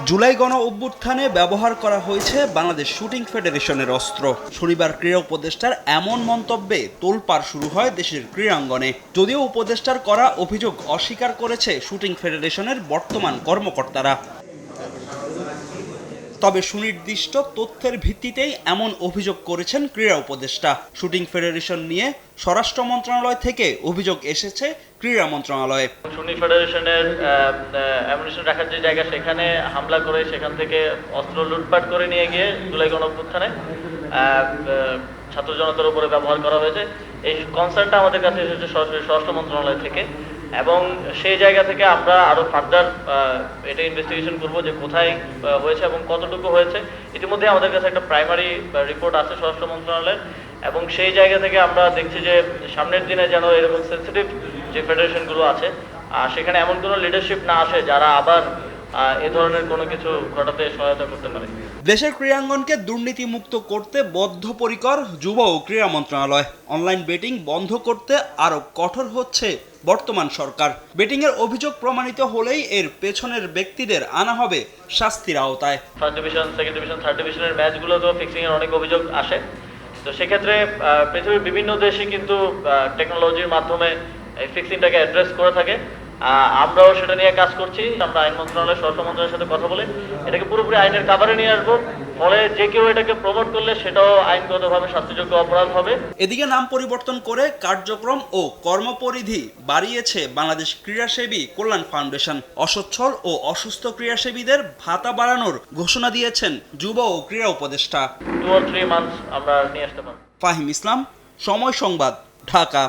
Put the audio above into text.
জুলাই গণ অভ্যুত্থানে ব্যবহার করা হয়েছে বাংলাদেশ শুটিং ফেডারেশনের অস্ত্র। শনিবার ক্রীড়া উপদেষ্টার এমন মন্তব্যে তোলপাড় শুরু হয় দেশের ক্রীড়াঙ্গনে। যদিও উপদেষ্টার করা অভিযোগ অস্বীকার করেছে শুটিং ফেডারেশনের বর্তমান কর্মকর্তারা। তবে সুনির্দিষ্ট তথ্যের ভিত্তিতেই এমন অভিযোগ করেছেন ক্রীড়া উপদেষ্টা। শুটিং ফেডারেশন নিয়ে স্বরাষ্ট্র মন্ত্রণালয় থেকে অভিযোগ এসেছে ক্রীড়া মন্ত্রণালয়ে। শুটিং ফেডারেশনের অ্যামুনিশন রাখার যে জায়গা সেখানে হামলা করে সেখান থেকে অস্ত্র লুটপাট করে নিয়ে গিয়ে জুলাই গণঅভ্যুত্থানে ছাত্র জনতার উপরে ব্যবহার করা হয়েছে। এই কনসার্নটা আমাদের কাছে এসেছে সরাসরি স্বরাষ্ট্র মন্ত্রণালয় থেকে, এবং সেই জায়গা থেকে আমরা আরো ফার্দার এটা ইনভেস্টিগেশন করব যে কোথায় হয়েছে এবং কতটুকু হয়েছে। ইতিমধ্যে আমাদের কাছে একটা প্রাইমারি রিপোর্ট আছে স্বরাষ্ট্র মন্ত্রণালয়ের, এবং সেই জায়গা থেকে আমরা দেখছি যে সামনের দিনে যেন এরকম সেন্সিটিভ যে ফেডারেশনগুলো আছে সেখানে এমন কোনো লিডারশিপ না আসে যারা আবার এ ধরনের কোনো কিছু ঘটাতে সহায়তা করতে পারে। দেশের ক্রীড়াঙ্গনকে দুর্নীতিমুক্ত করতে বদ্ধপরিকর যুব ও ক্রীড়া মন্ত্রণালয়। অনলাইন বেটিং বন্ধ করতে আরও কঠোর হচ্ছে বর্তমান সরকার। বেটিংয়ের অভিযোগ প্রমাণিত হলেই এর পেছনের ব্যক্তিদের আনা হবে শাস্তির আওতায়। First division, second division, third ডিভিশনের ম্যাচগুলোতেও ফিক্সিংয়ের অনেক অভিযোগ আসে। তো সেক্ষেত্রে পৃথিবীর বিভিন্ন দেশে কিন্তু টেকনোলজির মাধ্যমে এই ফিক্সিংটাকে অ্যাড্রেস করে থাকে। আমরাও সেটা নিয়ে কাজ করছি। আমরা আইন মন্ত্রণালয়, স্বরাষ্ট্র মন্ত্রণালয়ের সাথে কথা বলে এটাকে পুরোপুরি আইনের কাভারে নিয়ে আসবো। ফলে যে কেউ এটাকে প্রমোট করলে সেটাও আইনগতভাবে শাস্তিযোগ্য অপরাধ হবে। এদিকে নাম পরিবর্তন করে কার্যক্রম ও কর্মপরিধি বাড়িয়েছে বাংলাদেশ ক্রীড়াসেবী কল্যাণ ফাউন্ডেশন। অসচ্ছল ও অসুস্থ ক্রীড়াসেবীদের ভাতা বাড়ানোর ঘোষণা দিয়েছেন যুব ও ক্রীড়া উপদেষ্টা। 2 or 3 months আমরা নিয়ে আসতে পারবো। ফাহিম ইসলাম, সময় সংবাদ, ঢাকা।